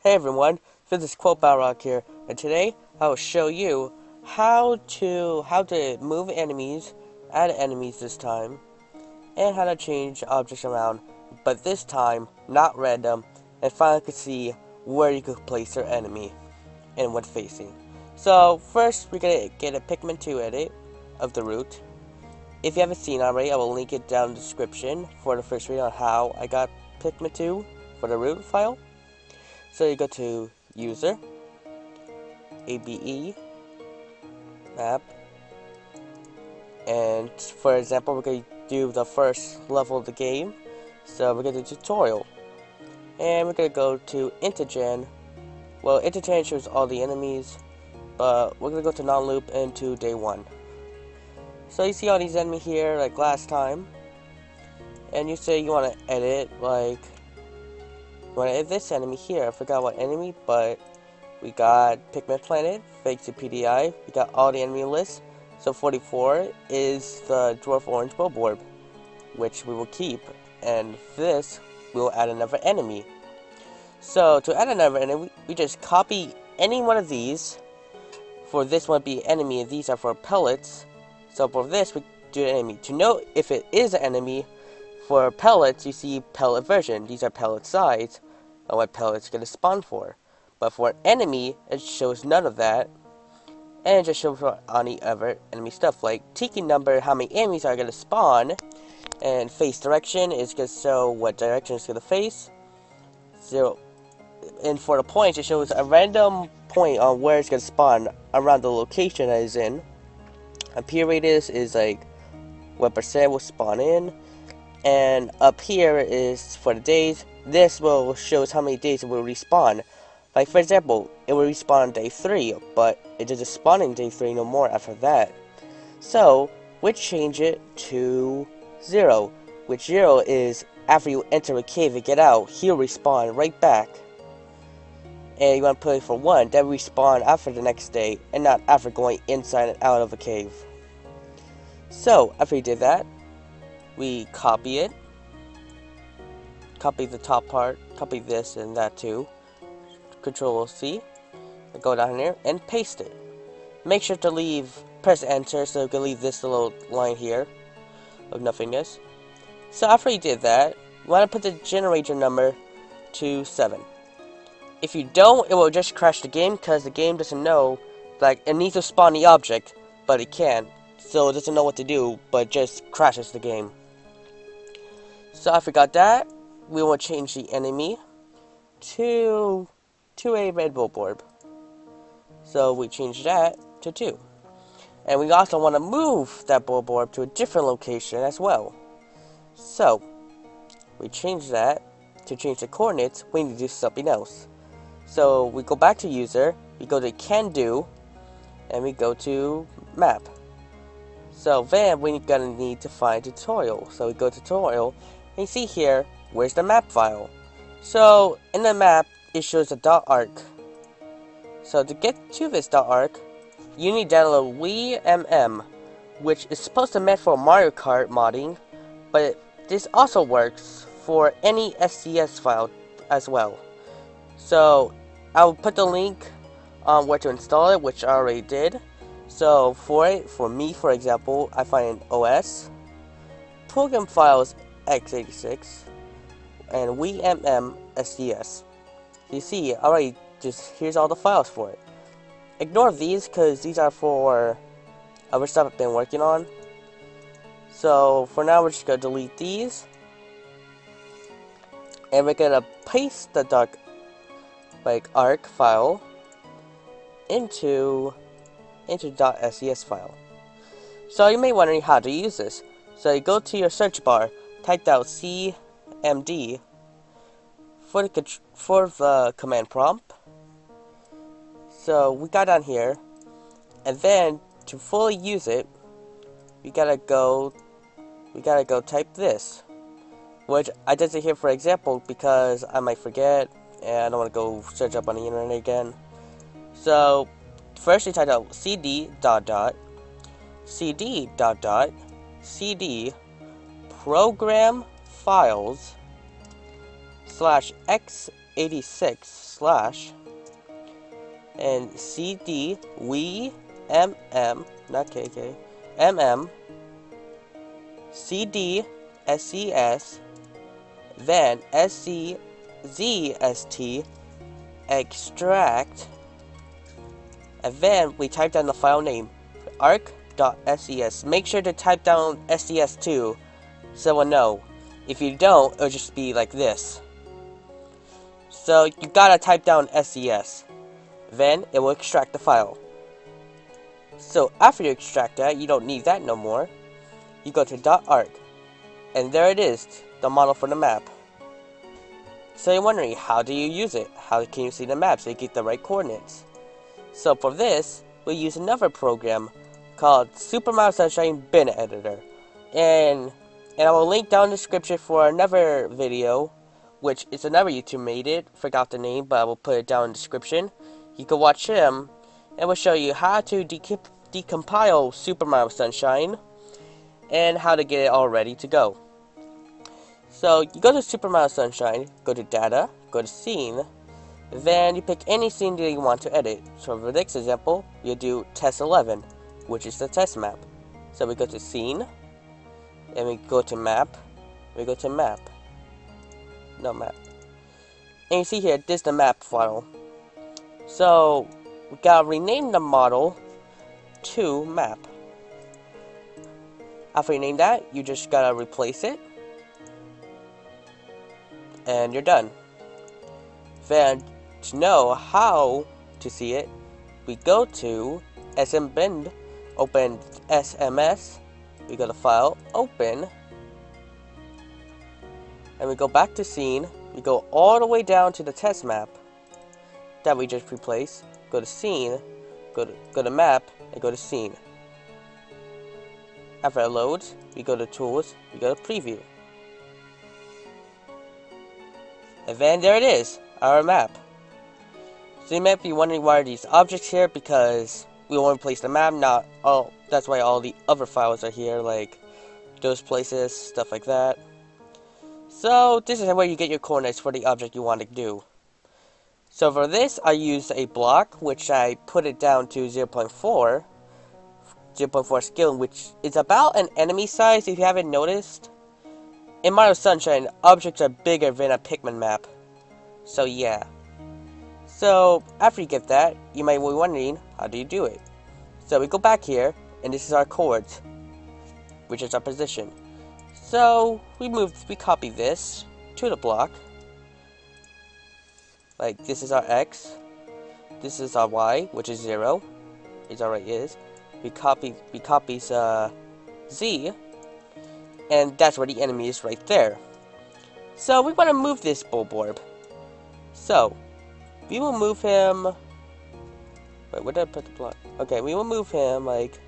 Hey everyone, this is Quote Balrog here, and today I will show you how to move enemies, add enemies this time, and how to change objects around, but this time not random, and finally could see where you could place your enemy and what facing. So first we're gonna get a Pikmin 2 edit of the root. If you haven't seen already, I will link it down in the description for the first video on how I got Pikmin 2 for the root file. So you go to User, ABE, Map, and for example, we're going to do the first level of the game. So we're going to do Tutorial, and we're going to go to Intergen. Well, Intergen shows all the enemies, but we're going to go to Non-Loop into Day 1. So you see all these enemies here, like last time, and you say you want to edit, like, you want to edit this enemy here. I forgot what enemy, but we got Pikmin Planet, fake to PDI. We got all the enemy lists. So 44 is the Dwarf Orange Bulborb, which we will keep. And for this, we will add another enemy. So to add another enemy, we just copy any one of these. For this one be enemy, and these are for pellets. So for this, we do an enemy. To know if it is an enemy, for pellets, you see pellet version. These are pellet size, and what pellets going to spawn for. But for an enemy, it shows none of that, and it just shows for any other enemy stuff, like Tiki number, how many enemies are going to spawn, and face direction is going to show what direction it's going to face. So, and for the points, it shows a random point on where it's going to spawn around the location that it's in. And P radius is like what percent will spawn in. And up here is for the days. This will shows how many days it will respawn. Like for example, it will respawn on day 3, but it doesn't spawn in day 3 no more after that. So we change it to 0, which 0 is after you enter a cave and get out, he'll respawn right back. And you want to put it for 1, that will respawn after the next day, and not after going inside and out of a cave. So after you did that, we copy it, copy the top part, copy this and that too, Control C, and go down here and paste it. Make sure to press enter so you can leave this little line here of nothingness. So after you did that, you want to put the generator number to 7. If you don't, it will just crash the game because the game doesn't know, like it needs to spawn the object, but it can't. So it doesn't know what to do, but just crashes the game. So I forgot that. We will change the enemy to a red Bulborb. So we change that to 2. And we also want to move that Bulborb to a different location as well. So we change that. To change the coordinates, we need to do something else. So we go back to user, we go to can do, and we go to map. So then we're gonna need to find tutorial. So we go to tutorial, and you see here, where's the map file? So in the map, it shows a .arc. So to get to this .arc, you need to download wiimm, which is supposed to be meant for Mario Kart modding, but this also works for any SCS file as well. So I will put the link on where to install it, which I already did. So for me, for example, I find OS, program files x86, and wiimm SCS. You see, already here's all the files for it. Ignore these because these are for other stuff I've been working on. So for now, we're just gonna delete these, and we're gonna paste the arc file into .scs file. So you may be wondering how to use this. So you go to your search bar, type out cmd for the command prompt. So we got down here, and then to fully use it, we gotta go type this, which I did it here for example because I might forget and I don't want to go search up on the internet again. So first you type out cd cd program files /x 86 slash and cd wiimm, not kk, cd ses, then szzt extract, and then we type down the file name arc.ses. Make sure to type down ses too, so we'll know. If you don't, it'll just be like this. So you gotta type down ses. Then it will extract the file. So after you extract that, you don't need that no more. You go to .arc, and there it is, the model for the map. So you're wondering, how do you use it? How can you see the map so you get the right coordinates? So for this, we use another program called Super Mario Sunshine Bin Editor. And I will link down in the description for another video, which is another YouTuber made it. Forgot the name, but I will put it down in the description. You can watch him, and we'll show you how to decompile Super Mario Sunshine and how to get it all ready to go. So you go to Super Mario Sunshine, go to Data, go to Scene, then you pick any scene that you want to edit. So for this example, you do Test 11, which is the test map. So we go to Scene, and we go to Map, we go to Map, no Map. And you see here, this is the map file. So we gotta rename the model to Map. After you name that, you just gotta replace it, and you're done. Then, to know how to see it, we go to SMBind, open SMS, we go to File, Open, and we go back to Scene, we go all the way down to the test map that we just replaced, go to Scene, go to Map, and go to Scene. After it loads, we go to Tools, we go to Preview. And then there it is, our map. So you might be wondering why are these objects here, because we want to place the map, not all. That's why all the other files are here, like those places, stuff like that. So this is where you get your coordinates for the object you want to do. So for this, I used a block, which I put it down to 0.4 scale, which is about an enemy size, if you haven't noticed. In Mario Sunshine, objects are bigger than a Pikmin map. So yeah. So after you get that, you might be wondering, how do you do it? So we go back here, and this is our chords, which is our position. So we copy this to the block. Like this is our X, this is our Y, which is 0. It already is. We copy Z, and that's where the enemy is right there. So we want to move this Bulborb. So we will move him. Wait, where did I put the block? Okay, we will move him like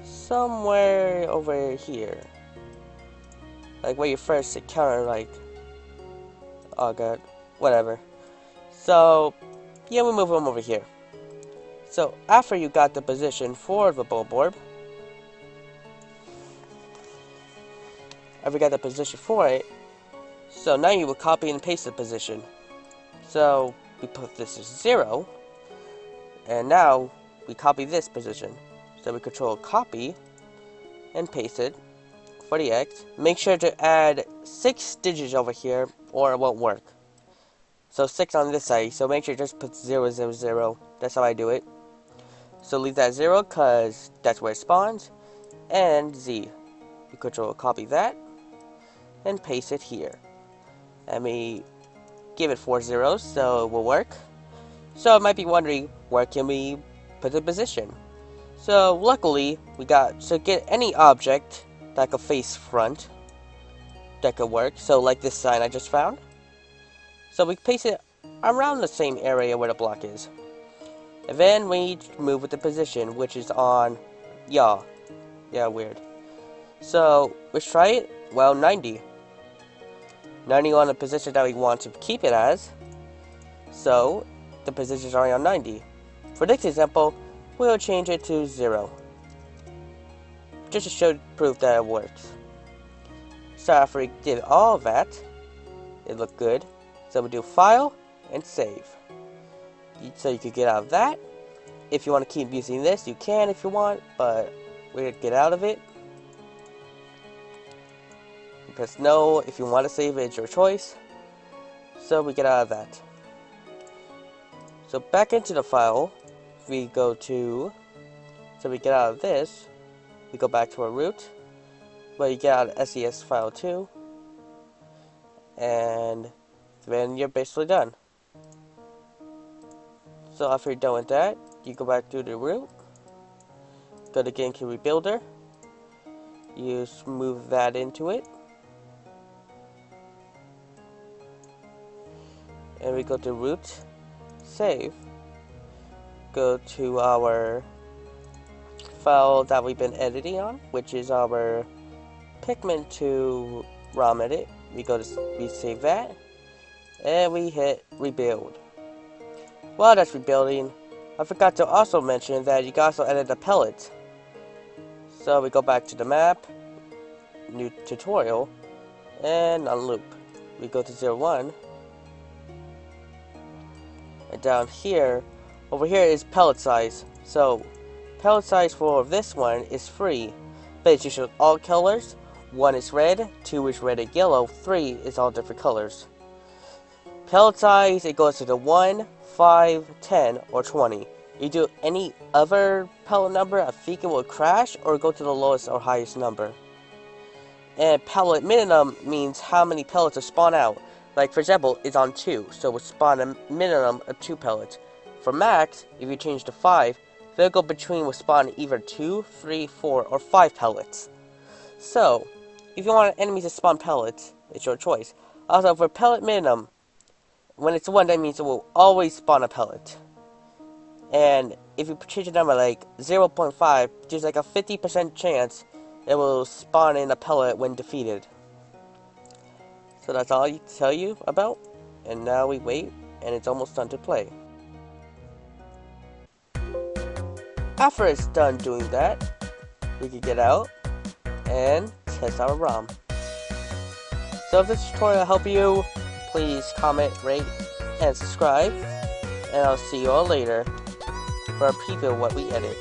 somewhere over here, like where you first encounter, like, oh god, whatever. So yeah, we move him over here. So after you got the position for the Bulborb, after you got the position for it, so now you will copy and paste the position. So we put this as 0, and now we copy this position. So we control copy and paste it for the X. Make sure to add 6 digits over here or it won't work. So 6 on this side, so make sure you just put 0, 0, 0. That's how I do it. So leave that 0 because that's where it spawns. And Z. You control copy that and paste it here. Let me give it 4 zeros so it will work. So you might be wondering, where can we put the position? So luckily we got, so get any object that could face front that could work. So like this sign I just found. So we paste it around the same area where the block is. And then we move with the position, which is on, yeah, weird. So let's try it. Well, 90. 90 on the position that we want to keep it as. So the positions are on 90. For this example, we'll change it to 0. Just to show proof that it works. So after we did all that, it looked good. So we do File and Save. So you can get out of that. If you want to keep using this, you can if you want, but we're going to get out of it. Press no. If you want to save it, it's your choice. So we get out of that. So back into the file, we go to, so we get out of this, we go back to our root, but you get out of SES file 2, and then you're basically done. So after you're done with that, you go back to the root, go to GameCube Rebuilder, you move that into it, and we go to root, save, go to our file that we've been editing on, which is our Pikmin 2 ROM edit. We save that, and we hit rebuild. While that's rebuilding, I forgot to also mention that you can also edit the pellet. So we go back to the map, new tutorial, and on loop. We go to 0, 1. And down here, over here is pellet size. So, pellet size for this one is free. But it shows all colors. 1 is red, 2 is red and yellow, 3 is all different colors. Pellet size, it goes to the 1, 5, 10, or 20. You do any other pellet number, I think it will crash, or go to the lowest or highest number. And pellet minimum means how many pellets are spawn out. Like, for example, it's on 2, so it will spawn a minimum of 2 pellets. For max, if you change to 5, they'll go between will spawn either 2, 3, 4, or 5 pellets. So, if you want enemies to spawn pellets, it's your choice. Also, for pellet minimum, when it's 1, that means it will always spawn a pellet. And if you change the number like 0.5, there's like a 50% chance it will spawn in a pellet when defeated. So that's all I tell you about, and now we wait, and it's almost done to play. After it's done doing that, we can get out and test our ROM. So if this tutorial helped you, please comment, rate, and subscribe, and I'll see you all later for a preview of what we edit.